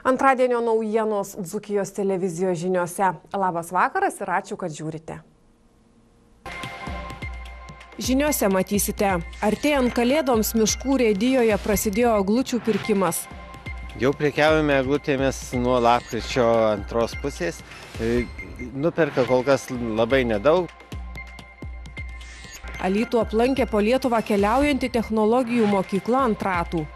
Antradienio naujienos Dzūkijos televizijos žiniose. Labas vakaras ir ačiū, kad žiūrite. Žiniose matysite, artėjant kalėdoms miškų urėdijoje prasidėjo eglučių pirkimas. Jau prekiaujame eglutėmis nuo lapkričio antros pusės. Nuperka kol kas labai nedaug. Alytų aplankė po Lietuvą keliaujanti technologijų mokykla ant ratų.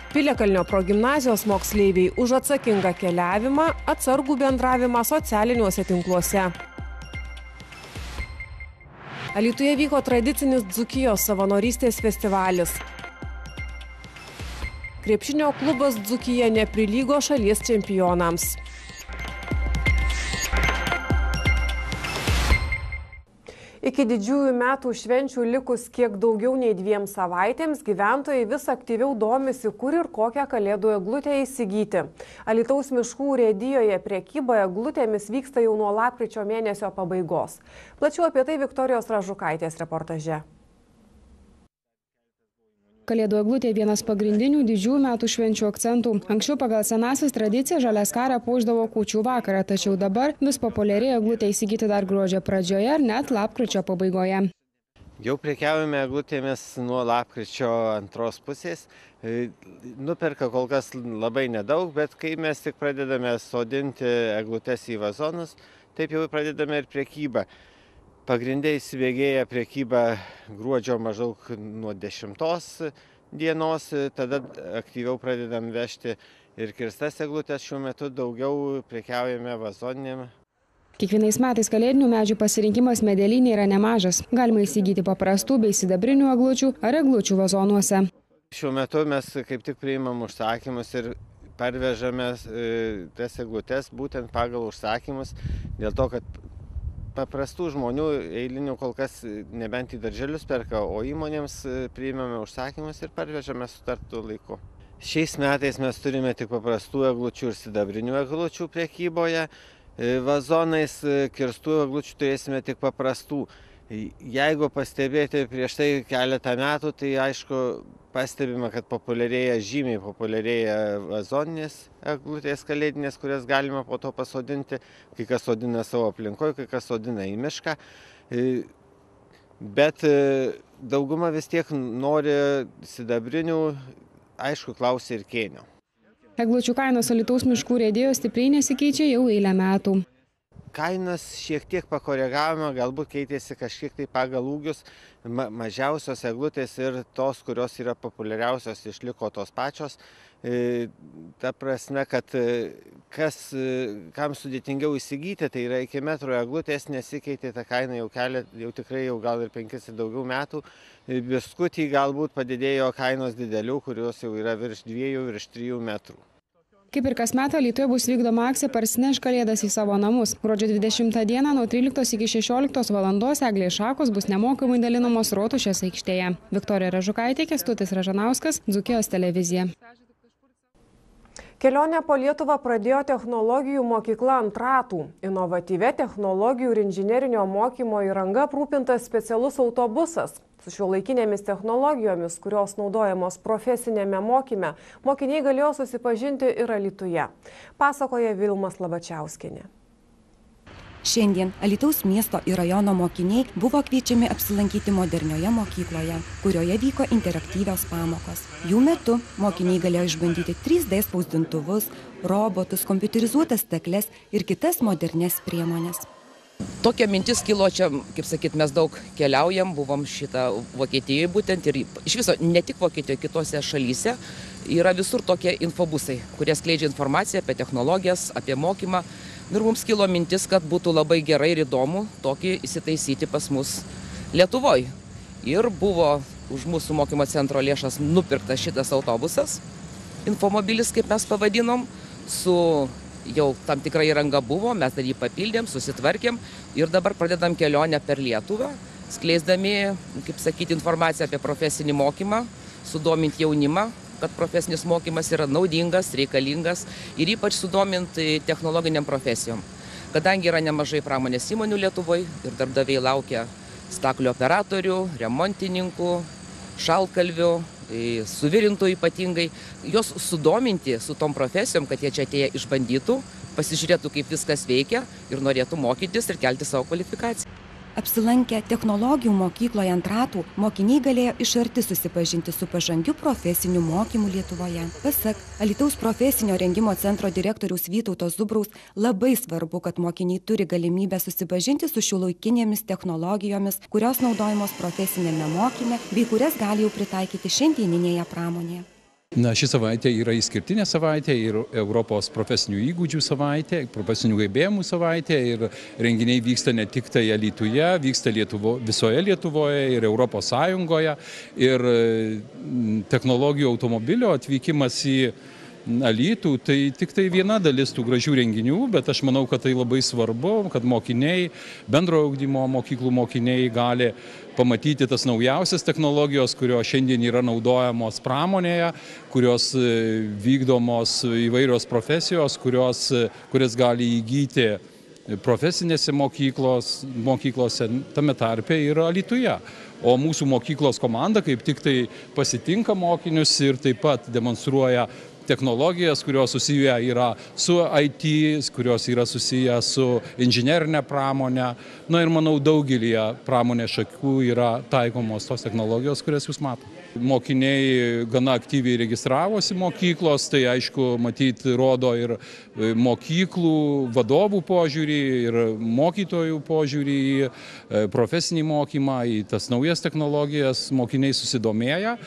Piliakalnio progimnazijos moksleiviai už atsakingą keliavimą, atsargų bendravimą socialiniuose tinkluose. Alytuje vyko tradicinis Dzūkijos savanorystės festivalis. Krepšinio klubas Dzūkija neprilygo šalies čempionams. Iki didžiųjų metų švenčių likus kiek daugiau nei 2 savaitėms gyventojai vis aktyviau domisi, kur ir kokią kalėdų eglutę įsigyti. Alytaus miškų urėdijoje prekyba eglutėmis vyksta jau nuo lapkričio mėnesio pabaigos. Plačiau apie tai Viktorijos Ražukaitės reportaže. Kalėdų eglutė vienas pagrindinių didžiųjų metų švenčių akcentų. Anksčiau pagal senąsias tradicijas Žaliaskarę puošdavo kūčių vakarą, tačiau dabar vis populiarėja eglutę įsigyti dar gruodžio pradžioje ar net lapkričio pabaigoje. Jau prekiaujame eglutėmis nuo lapkričio antros pusės. Nuperka kol kas labai nedaug, bet kai mes tik pradedame sodinti eglutes į vazonus, taip jau pradedame ir prekybą. Pagrindai įsibėgėja prekyba gruodžio maždaug nuo 10 dienos, tada aktyviau pradedam vežti ir kirstas eglutės. Šiuo metu daugiau prekiaujame vazoninėm. Kiekvienais metais kalėdinių medžių pasirinkimas medelyne yra nemažas. Galima įsigyti paprastų bei sidabrinių eglučių ar eglučių vazonuose. Šiuo metu mes kaip tik priimam užsakymus ir parvežame tas eglutes būtent pagal užsakymus, dėl to, kad paprastų žmonių eilinių kol kas nebent į darželius perka, o įmonėms priimame užsakymus ir parvežame sutartu laiku. Šiais metais mes turime tik paprastų eglučių ir sidabrinių eglučių prekyboje. Vazonais kirstų eglučių turėsime tik paprastų. Jeigu pastebėti prieš tai keletą metų, tai aišku pastebime, kad žymiai populiarėja vazoninės eglutės kalėdinės, kurias galima po to pasodinti. Kai kas sodina savo aplinkoje, kai kas sodina į mišką. Bet dauguma vis tiek nori sidabrinių, aišku, klausia ir kėnio. Eglučių kainos Alytaus miškų urėdijoje stipriai nesikeičia jau eilę metų. Kainas šiek tiek pakoregavome, galbūt keitėsi kažkiek tai pagal ūgius. Mažiausios eglutės ir tos, kurios yra populiariausios, išliko tos pačios. Ta prasme, kad kam sudėtingiau įsigyti, tai yra iki metro eglutės nesikeitė, ta kaina jau tikrai gal ir 5 ir daugiau metų. Biskutį galbūt padidėjo kainos didelių, kurios jau yra virš 2, virš 3 metrų. Kaip ir kasmet Alytuje bus vykdoma akcija Parsinešk kalėdas į savo namus. Gruodžio 20 dieną nuo 13 iki 16 valandos eglės šakos bus nemokamai dalinamos Rotušės aikštėje. Viktorija Ražukaitė, Kęstutis Ražanauskas, Dzūkijos televizija. Kelionę po Lietuvą pradėjo technologijų mokykla ant ratų. Inovatyvia technologijų ir inžinerinio mokymo įranga aprūpintas specialus autobusas. Su šiuolaikinėmis technologijomis, kurios naudojamos profesinėme mokyme, mokiniai galėjo susipažinti ir Alytuje. Pasakoja Vilma Slabačiauskienė. Šiandien Alytaus miesto ir rajono mokiniai buvo kviečiami apsilankyti modernioje mokykloje, kurioje vyko interaktyvios pamokos. Jų metu mokiniai galėjo išbandyti 3D spausdintuvus, robotus, kompiuterizuotas stakles ir kitas modernias priemonės. Tokia mintis kilo čia, kaip sakyt, mes daug keliaujam, buvom Vokietijoje būtent ir iš viso ne tik Vokietijoje, kitose šalyse yra visur tokie infobusai, kurie skleidžia informaciją apie technologijas, apie mokymą. Ir mums kilo mintis, kad būtų labai gerai ir įdomu tokį įsitaisyti pas mus Lietuvoje. Ir buvo už mūsų mokymo centro lėšas nupirktas šitas autobusas, infomobilis, kaip mes pavadinom, su jau tam tikra įranga buvo, mes dar jį papildėm, susitvarkėm ir dabar pradedam kelionę per Lietuvą, skleisdami, kaip sakyti, informaciją apie profesinį mokymą, sudominti jaunimą, kad profesinis mokymas yra naudingas, reikalingas ir ypač sudominti technologiniam profesijom. Kadangi yra nemažai pramonės įmonių Lietuvoje ir darbdaviai laukia staklių operatorių, remontininkų, šaltkalvių, suvirintų ypatingai, juos sudominti su tom profesijom, kad jie čia atėję išbandytų, pasižiūrėtų, kaip viskas veikia ir norėtų mokytis ir kelti savo kvalifikaciją. Apsilankę technologijų mokykloje ant ratų, mokiniai galėjo iš arti susipažinti su pažangiu profesiniu mokymu Lietuvoje. Pasak Alytaus profesinio rengimo centro direktoriaus Vytauto Zubraus, labai svarbu, kad mokiniai turi galimybę susipažinti su šiuolaikinėmis technologijomis, kurios naudojamos profesinėme mokyme, bei kurias gali jau pritaikyti šiandieninėje pramonėje. Ši savaitė yra išskirtinė savaitė ir Europos profesinių įgūdžių savaitė, profesinių gebėjimų savaitė ir renginiai vyksta ne tik tai Alytuje, vyksta visoje Lietuvoje ir Europos Sąjungoje ir technologijų automobilio atvykimas į Alytų, tai tik tai viena dalis tų gražių renginių, bet aš manau, kad tai labai svarbu, kad mokiniai, bendrojo ugdymo mokyklų mokiniai gali pamatyti tas naujausias technologijos, kurios šiandien yra naudojamos pramonėje, kurios vykdomos įvairios profesijos, kurias gali įgyti profesinėse mokyklose, tame tarpe ir Alytuje. O mūsų mokyklos komanda kaip tik tai pasitinka mokinius ir taip pat demonstruoja technologijas, kurios susiję yra su IT, kurios yra susiję su inžinerinė pramonė. Na ir manau, daugelį pramonės šakų yra taikomos tos technologijos, kurias jūs matote. Mokiniai gana aktyviai registravosi mokyklos, tai aišku, matyti rodo ir mokyklų vadovų požiūrį, ir mokytojų požiūrį į profesinį mokymą, į tas naujas technologijas, mokiniai susidomėję.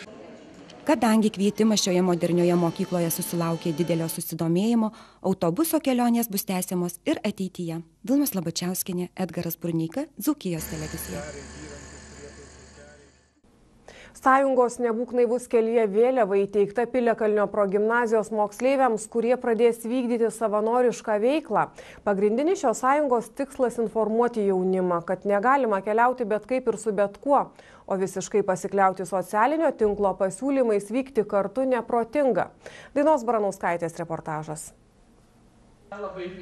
Kadangi kvietimas šioje modernioje mokykloje susilaukė didelio susidomėjimo, autobuso kelionės bus tęsiamos ir ateityje. Vilma Slabačiauskienė, Edgaras Burneika, Dzūkijos televizija. Sąjungos Nebūk naivus kelyje vėliava įteikta Piliakalnio progimnazijos moksleiviams, kurie pradės vykdyti savanorišką veiklą. Pagrindinis šios sąjungos tikslas informuoti jaunimą, kad negalima keliauti bet kaip ir su bet kuo, o visiškai pasikliauti socialinio tinklo pasiūlymais vykti kartu neprotinga. Dainos Baranauskaitės reportažas.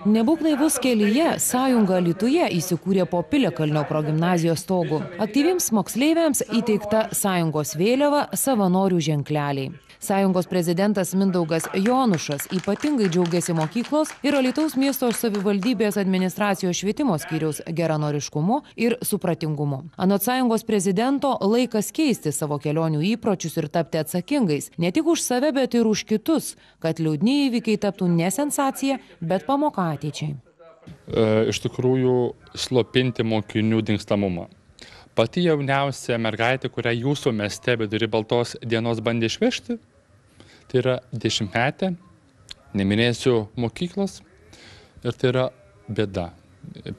Nebūk naivus kelyje sąjunga Alytuje įsikūrė po Piliakalnio progimnazijos stogu. Aktyviems moksleiviams įteikta sąjungos vėliava, savanorių ženkleliai. Sąjungos prezidentas Mindaugas Jonušas ypatingai džiaugiasi mokyklos ir Alytaus miesto savivaldybės administracijos švietimo skyriaus geranoriškumu ir supratingumu. Anot sąjungos prezidento, laikas keisti savo kelionių įpročius ir tapti atsakingais, ne tik už save, bet ir už kitus, kad liūdni įvykiai taptų ne sensacija, bet pamoka ateičiai. Iš tikrųjų, slopinti mokinių dingstamumą. Pati jauniausia mergaitė, kurią jūsų mieste vidury baltos dienos bandė išvežti, tai yra 10-metė, neminėsiu mokyklos, ir tai yra bėda.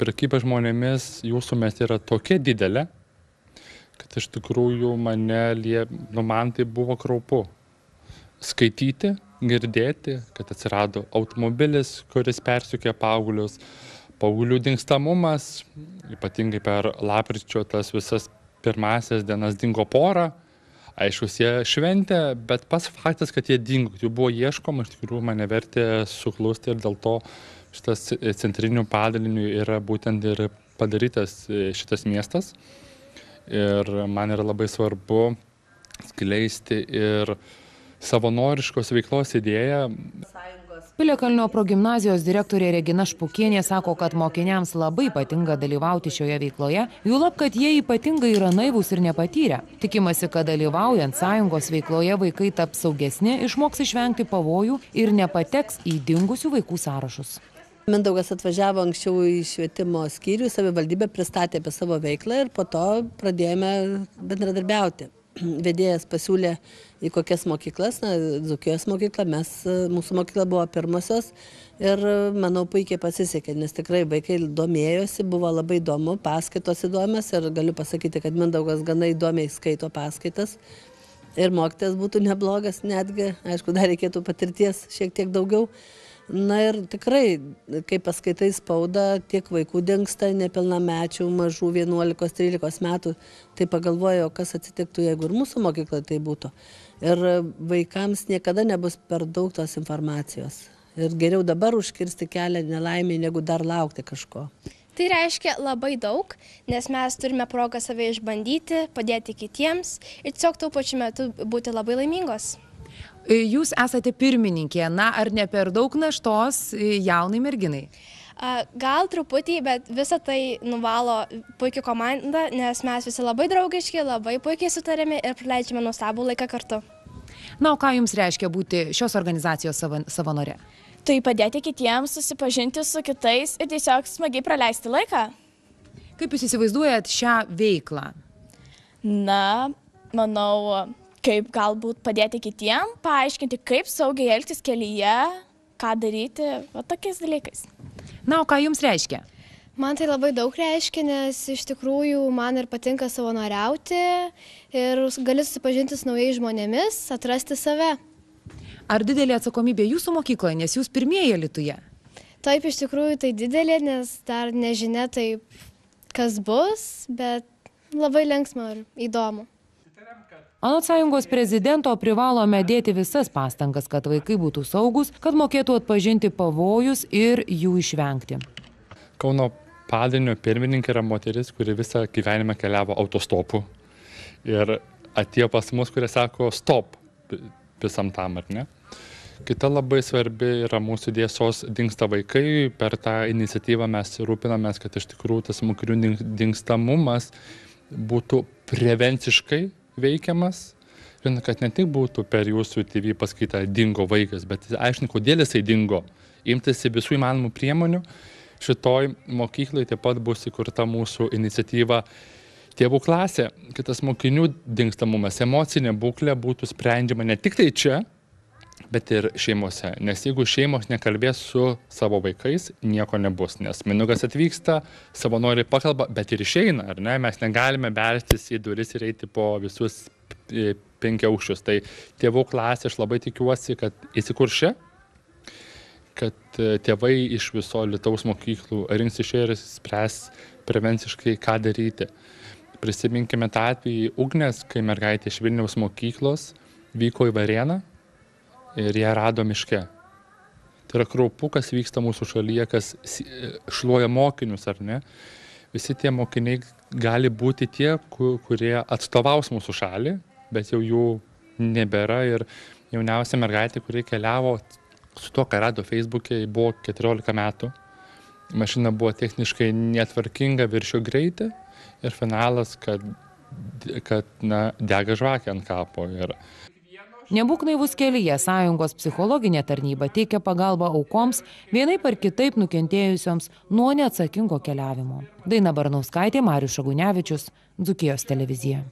Prekyba žmonėmis jūsų mieste yra tokia didelė, kad iš tikrųjų man tai buvo kraupu. Skaityti, girdėti, kad atsirado automobilis, kuris persikė paauglius. Paauglių dingstamumas, ypatingai per lapkričio tas visas pirmasias dienas dingo pora. Aišku, jie šventė, bet pats faktas, kad jie dingo, jų buvo ieškoma, iš tikrųjų mane vertė suklusti ir dėl to šitas centrinių padalinių yra būtent ir padarytas šitas miestas. Ir man yra labai svarbu skleisti ir savanoriškos veiklos idėją. Piliakalnio progimnazijos direktorė Regina Špukienė sako, kad mokiniams labai patinka dalyvauti šioje veikloje, juolab, kad jie ypatingai yra naivūs ir nepatyrę. Tikimasi, kad dalyvaujant sąjungos veikloje vaikai taps saugesni, išmoks išvengti pavojų ir nepateks į dingusių vaikų sąrašus. Mindaugas atvažiavo anksčiau į švietimo skyrių, savivaldybė pristatė apie savo veiklą ir po to pradėjome bendradarbiauti. Vedėjas pasiūlė į kokias mokyklas, Dzūkijos mokykla, mūsų mokykla buvo pirmosios ir manau puikiai pasisekė, nes tikrai vaikai domėjosi, buvo labai įdomu, paskaitos įdomios ir galiu pasakyti, kad Mindaugas gana įdomiai skaito paskaitas ir mokytojas būtų neblogas netgi, aišku, dar reikėtų patirties šiek tiek daugiau. Na ir tikrai, kai paskaitai spaudą, tiek vaikų dingsta, nepilnamečių, mažų 11-13 metų, tai pagalvoju, kas atsitiktų, jeigu ir mūsų mokykla tai būtų. Ir vaikams niekada nebus per daug tos informacijos. Ir geriau dabar užkirsti kelią nelaimį, negu dar laukti kažko. Tai reiškia labai daug, nes mes turime progą save išbandyti, padėti kitiems ir tiesiog tuo pačiu metu būti labai laimingos. Jūs esate pirmininkė, ar ne per daug naštos jaunai merginai? Gal truputį, bet visą tai nuvalo puikiai komanda, nes mes visi labai draugiški, labai puikiai sutarėme ir praleidžiame nuostabų laiką kartu. O ką jums reiškia būti šios organizacijos savanore? Tai padėti kitiems, susipažinti su kitais ir tiesiog smagiai praleisti laiką. Kaip jūs įsivaizduojat šią veiklą? Manau, kaip galbūt padėti kitiem, paaiškinti, kaip saugiai elgtis kelyje, ką daryti, tokiais dalykais. O ką jums reiškia? Man tai labai daug reiškia, nes iš tikrųjų man ir patinka savanoriauti ir gali susipažinti su naujais žmonėmis, atrasti save. Ar didelė atsakomybė jūsų mokykloje, nes jūs pirmieji Alytuje? Taip, iš tikrųjų tai didelė, nes dar nežinia taip, kas bus, bet labai linksma ir įdomu. Anot sąjungos prezidento privalome dėti visas pastangas, kad vaikai būtų saugus, kad mokėtų atpažinti pavojus ir jų išvengti. Kauno padalinio pirmininkė yra moteris, kuri visą gyvenimą keliavo autostopu. Ir atėjo pas mus, kurie sako stop visam tam, ar ne? Kita labai svarbi yra mūsų idėja SOS dingsta vaikai. Per tą iniciatyvą mes rūpinamės, kad iš tikrųjų tas mokinių dingstamumas būtų prevenciškai veikiamas. Ir kad ne tik būtų per jūsų TV paskaitą dingo vaikas, bet aiškiai, kodėl jisai dingo. Imtasi visų įmanomų priemonių. Šitoj mokyklai taip pat bus įkurta mūsų iniciatyva Tėvų klasė, kad tas mokinių dingstamumas, emocinė būklė būtų sprendžiama ne tik tai čia, bet ir šeimose. Nes jeigu šeimos nekalbės su savo vaikais, nieko nebus. Nes minugas atvyksta, savanoriai pakalba, bet ir išeina, ar ne? Mes negalime belstis į duris ir eiti po visus 5 aukščius. Tai tėvų klasė, aš labai tikiuosi, kad įsikurs čia, kad tėvai iš viso Lietuvos mokyklų rinks iš ir spręs prevenciškai, ką daryti. Prisiminkime tą atvejį Ugnės, kai mergaitė iš Vilniaus mokyklos vyko į Varėną ir ją rado miške. Tai yra kraupu, kas vyksta mūsų šalyje, kas šluoja mokinius, ar ne? Visi tie mokiniai gali būti tie, kurie atstovaus mūsų šalį, bet jau jų nebėra. Ir jauniausia mergaitė, kuri keliavo su to, ką rado Facebook'e, buvo 14 metų. Mašina buvo techniškai netvarkinga, viršio greitį ir finalas, kad dega žvakė ant kapo. Nebūk naivus kelyje, sąjungos psichologinė tarnyba teikia pagalbą aukoms, vienaip ar kitaip nukentėjusioms nuo neatsakingo keliavimo. Daina Barnauskaitė, Marius Šagunevičius, Dzūkijos televizija.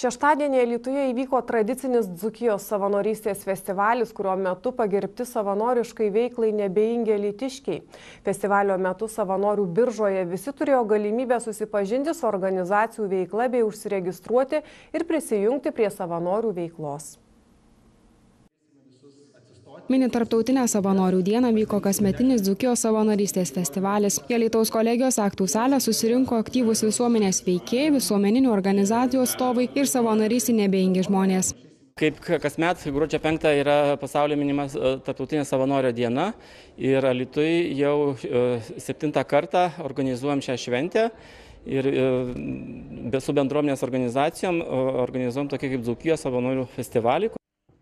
Šeštadienį Alytuje įvyko tradicinis Dzūkijos savanorystės festivalis, kurio metu pagerbti savanoriškai veiklai neabejingi alytiškiai. Festivalio metu savanorių biržoje visi turėjo galimybę susipažinti su organizacijų veikla bei užsiregistruoti ir prisijungti prie savanorių veiklos. Mini tarptautinę savanorių dieną vyko kasmetinis Dzūkijos savanorystės festivalis. Į Alytaus kolegijos aktų salę susirinko aktyvūs visuomenės veikėjai, visuomeninių organizacijų atstovai ir savanorystei neabejingi žmonės. Kaip kasmet, gruodžio 5 yra pasaulio minimas tarptautinė savanorio diena ir Alytuje jau 7 kartą organizuojam šią šventę. Ir su bendruomenės organizacijom organizuojam tokį kaip Dzūkijos savanorių festivalį.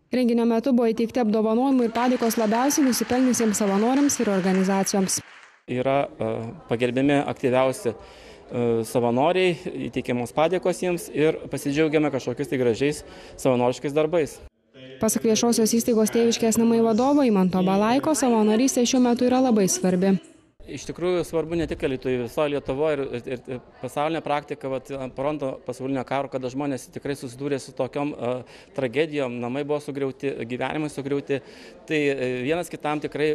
Renginio metu buvo įteikti apdovanojimai ir padėkos labiausiai nusipelnusiems savanoriams ir organizacijoms. Yra pagerbiami aktyviausi savanoriai, įteikiamos padėkos jiems ir pasidžiaugiame kažkokiais tai gražiais savanoriškais darbais. Pasak viešosios įstaigos Tėviškės namai vadovo Imanto Balaiko, savanorystė šiuo metu yra labai svarbi. Iš tikrųjų svarbu ne tik Alytuje, visoje Lietuvoje ir pasaulinė praktika, po antro pasaulinio karo, kada žmonės tikrai susidūrė su tokiom tragedijom, namai buvo sugriauti, gyvenimai sugriauti, tai vienas kitam tikrai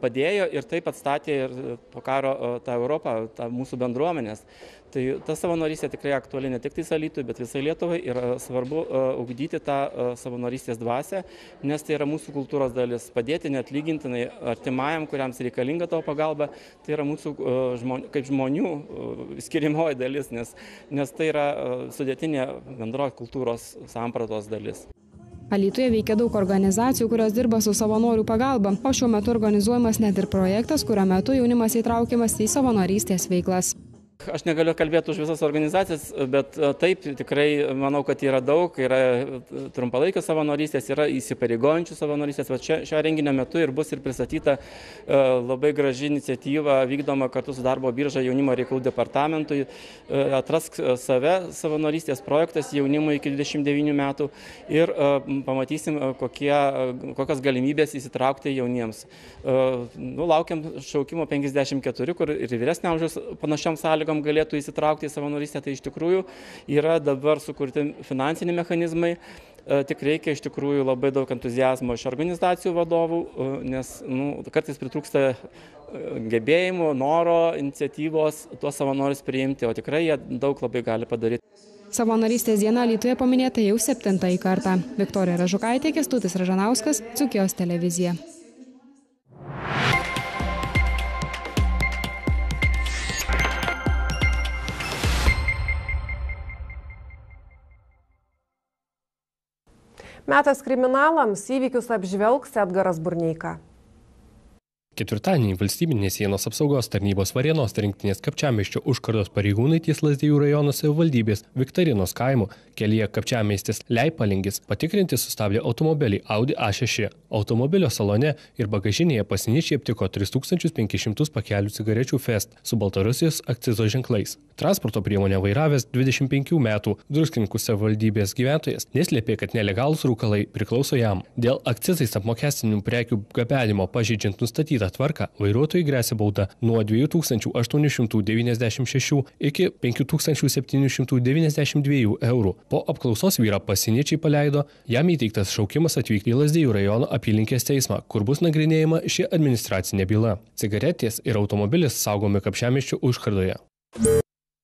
padėjo ir taip atstatė ir po karo tą Europą, tą mūsų bendruomenės. Tai ta savanorystė tikrai aktuali ne tik Alytuje, bet visai Lietuvai ir svarbu ugdyti tą savanorystės dvasią, nes tai yra mūsų kultūros dalis, padėti neatlygintinai artimajam, kuriams reikalinga tavo pagalba, tai yra mūsų kaip žmonių skiriamoji dalis, nes tai yra sudėtinė bendros kultūros sampratos dalis. Alytuje veikia daug organizacijų, kurios dirba su savanorių pagalba, o šiuo metu organizuojamas net ir projektas, kurio metu jaunimas įtraukiamas į savanorystės veiklas. Aš negaliu kalbėti už visas organizacijas, bet taip, tikrai manau, kad yra daug, yra trumpalaikio savanorystės, yra įsipareigojančių savanorystės. Šio renginio metu ir bus ir pristatyta labai graži iniciatyva vykdoma kartu su darbo birža jaunimo reikalų departamentui. Atrask save savanorystės projektas jaunimui iki 29 metų ir pamatysim, kokios galimybės įsitraukti jauniems. Laukiam šaukimo 54, kur ir vyresnio amžiaus panašiom sąlygom galėtų įsitraukti į savanorystę, tai iš tikrųjų yra dabar sukurti finansiniai mechanizmai, tik reikia iš tikrųjų labai daug entuziazmo iš organizacijų vadovų, nes kartais pritrūksta gebėjimų, noro, iniciatyvos tuos savanorius priimti, o tikrai jie daug labai gali padaryti. Savanorystės diena Alytuje paminėta jau 7. kartą. Viktorija Ražukaitė, Kęstutis Ražanauskas, Dzūkijos televizija. Metas kriminalams, įvykius apžvelgs Edgaras Burneika. Ketvirtadienį valstybinės sienos apsaugos tarnybos Varėnos rinktinės Kapčiamiesčio užkardos pareigūnai ties Lazdijų rajono savivaldybės Viktarinos kaimo kelyje Kapčiamiestis Leipalingis patikrinti sustabdė automobilį Audi A6. Automobilio salone ir bagažinėje pasieniečiai aptiko 3500 pakelių cigarečių Fest su Baltarusijos akcizo ženklais. Transporto priemonę vairavęs 25 metų Druskininkų savivaldybės gyventojas neslėpė, kad nelegalūs rūkalai priklauso jam. Dėl akcizais apmokestinimų prekių gabenimo pažeidžiant nustatytą tvarką, vairuotojai gresia bauda nuo 2896 iki 5792 eurų. Po apklausos vyrą pasieniečiai paleido, jam įteiktas šaukimas atvykti į Lazdijų rajono apylinkės teismą, kur bus nagrinėjama ši administracinė byla. Cigaretės ir automobilis saugomi Kapčiamiesčio užkardoje.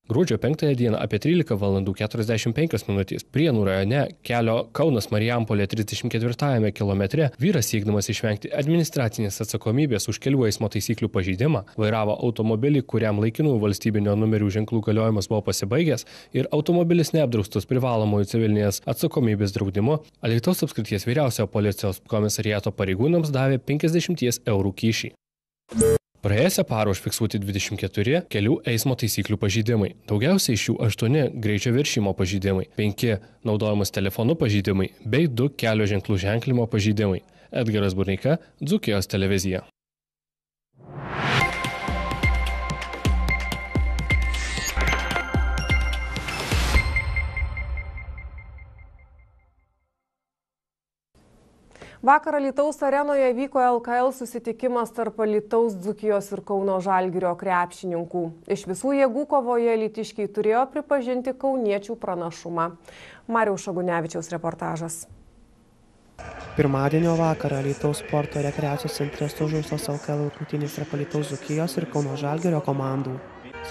Gruodžio 5 dieną apie 13:45 min. Prienų rajone kelio Kaunas Marijampolė 34 kilometre vyras siekdamas išvengti administracinės atsakomybės už kelių eismo taisyklių pažeidimą vairavo automobilį, kuriam laikinų valstybinio numerių ženklų galiojimas buvo pasibaigęs ir automobilis neapdraustus privalomųjų civilinės atsakomybės draudimu. Alytaus apskrities vyriausiojo policijos komisariato pareigūnams davė 50 eurų kyšį. Praėjusią parą užfiksuoti 24 kelių eismo taisyklių pažeidimai. Daugiausiai iš jų 8 greičio viršimo pažeidimai, 5 naudojimas telefonu pažeidimai bei 2 kelio ženklų ženklimo pažeidimai. Edgaras Burneika, Dzūkijos televizija. Vakar Alytaus arenoje vyko LKL susitikimas tarp Alytaus, Dzūkijos ir Kauno Žalgirio krepšininkų. Iš visų jėgų kovoje alytiškiai turėjo pripažinti kauniečių pranašumą. Mariaus Šagunevičiaus reportažas. Pirmadienio vakarą Alytaus sporto rekreacijos centre sužaistos LKL rungtynės tarp Alytaus, Dzūkijos ir Kauno Žalgirio komandų.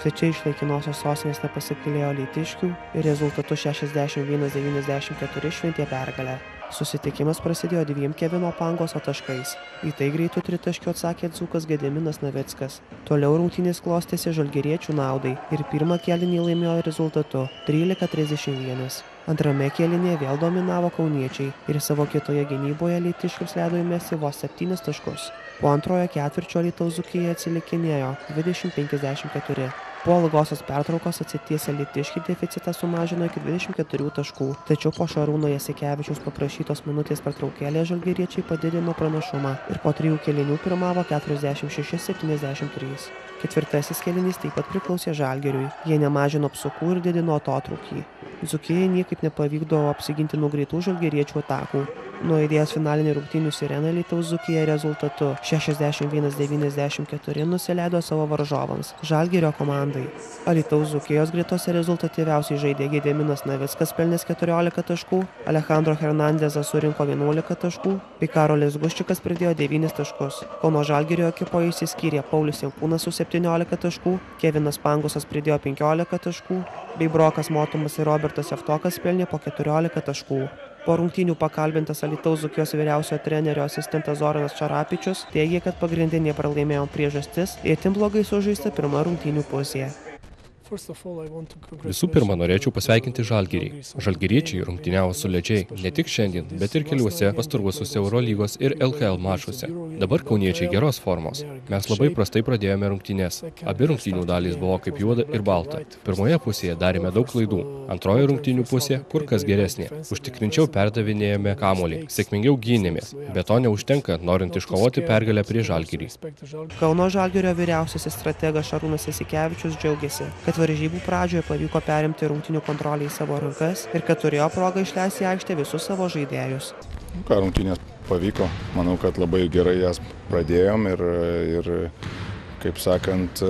Svečiai iš laikinosios sostinės nepasigailėjo alytiškių ir rezultatu 61-94 šventė pergalę. Susitikimas prasidėjo 2 Kevino Pangoso taškais. Į tai greitų tritaškių atsakė dzūkas Gediminas Navickas. Toliau rungtynės klostėsi žalgiriečių naudai ir pirmą kėlinį laimėjo rezultatu 13-31. Antrame kėlinyje vėl dominavo kauniečiai ir savo kitoje gynyboje alytiškius leido įmesti vos 7 taškus. Po antrojo ketvirčio Alytaus Dzūkija atsilikinėjo 20-54. Po ilgosios pertraukos atsitiesę alytiškiai deficitą sumažino iki 24 taškų, tačiau po Šarūno Jasikevičiaus paprašytos minutės pertraukėlės žalgiriečiai padidino pranašumą ir po 3 kėlinių pirmavo 46-73. Ketvirtasis kėlinys taip pat priklausė Žalgiriui. Jie nemažino apsukų ir didino atotrūkį. Dzūkijai niekaip nepavykdavo apsiginti nuo greitų žalgiriečių atakų. Nuaidėjęs finalinį rungtynių sireną Alytaus Dzūkija rezultatu 61-94 nusileido savo varžovams Žalgirio komandai. Alytaus Dzūkijos gretose rezultatyviausiai žaidė Gediminas Navickas pelnęs 14 taškų, Alejandro Hernandezas surinko 11 taškų, bei Karolis Guščikas pridėjo 9 taškus. Kauno Žalgirio ekipoje išsiskyrė Paulius Jankūnas su 17 taškų, Kevinas Pangosas pridėjo 15 taškų, bei Brokas Motumas ir Robertas Jeftokas pelnė po 14 taškų. Po rungtynių pakalbintas Alytaus Dzūkijos vyriausiojo trenerio asistentas Zoranas Čarapičius teigė, kad pagrindinė pralaimėjimo priežastis itin blogai sužaista pirma rungtynių pusėje. Visų pirma, norėčiau pasveikinti Žalgirį. Žalgiriečiai rungtyniavo solidžiai, ne tik šiandien, bet ir keliuose pastaruosiuose Eurolygos ir LKL mačuose. Dabar kauniečiai geros formos. Mes labai prastai pradėjome rungtynes. Abi rungtynių dalys buvo kaip juoda ir balta. Pirmoje pusėje darėme daug klaidų. Antroje rungtynių pusė kur kas geresnė. Užtikrinčiau perdavinėjome kamuolį, sėkmingiau gynėmės. Bet to neužtenka, norint iškovoti pergalę prieš Žalgirį. Kauno Žalgirio vyriausiasis strategas Šarūnas Jasikevičius džiaugiasi, kad varžybų pradžioje pavyko perimti rungtynių kontrolę į savo rankas ir kad turėjo progą išleisti į aikštę visus savo žaidėjus. Rungtynės pavyko. Manau, kad labai gerai jas pradėjom ir kaip sakant,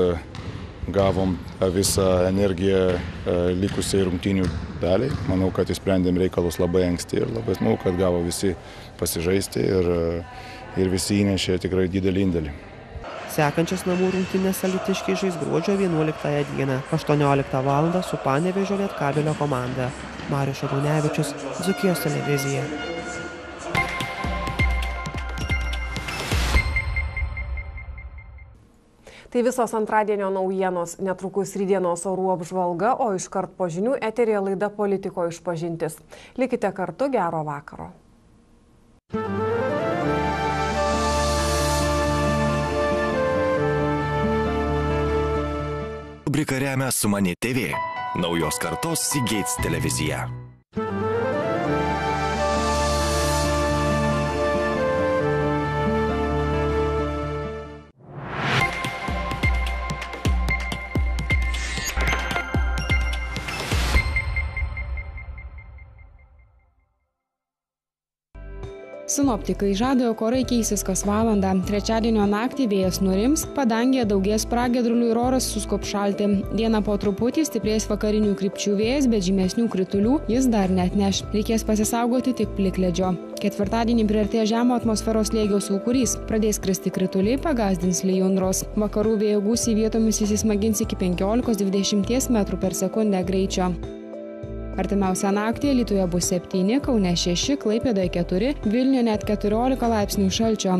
gavom visą energiją likusiai rungtynių daliai. Manau, kad išsprendėm reikalus labai anksti ir labai smagu, kad gavo visi pasižaisti ir visi įnešė tikrai didelį indėlį. Sekančias namų rungtynės alytiškiai žais gruodžio 11 dieną, 18 val. Su Panevėžio Lietkabelio komanda. Marius Šadunevičius, Dzūkijos televizija. Tai visos antradienio naujienos, netrukus rytdienos orų apžvalga, o iškart po žinių eteryje laida Politiko išpažintis. Likite kartu, gero vakaro. Rubrika remia Sumani TV, naujos kartos Seagates televizija. Sinoptikai žada, jog orai keisis kas valandą. Trečiadienio naktį vėjas nurims, padangėje daugės pragiedrulių ir oras suskub šalti. Dieną po truputį stiprės vakarinių krypčių vėjas, bet žymesnių kritulių jis dar neatneš. Reikės pasisaugoti tik plikledžio. Ketvirtadienį priartės žemo atmosferos slėgio sūkurys. Pradės kristi krituliai, pagazdins lijundros. Vakarų vėjo gūsiai vietomis įsismagins iki 15–20 metrų per sekundę greičio. Artimiausią naktį Alytuje bus 7, Kaune 6, Klaipėdoje 4, Vilniuje net 14 laipsnių šalčio.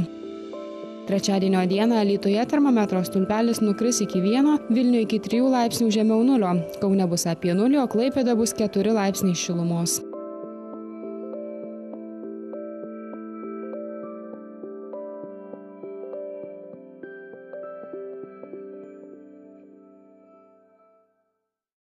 Trečiadienio dieną Alytuje termometro stulpelis nukris iki 1, Vilniuje iki 3 laipsnių žemiau nulio. Kaune bus apie 0, o Klaipėdoje bus 4 laipsniai šilumos.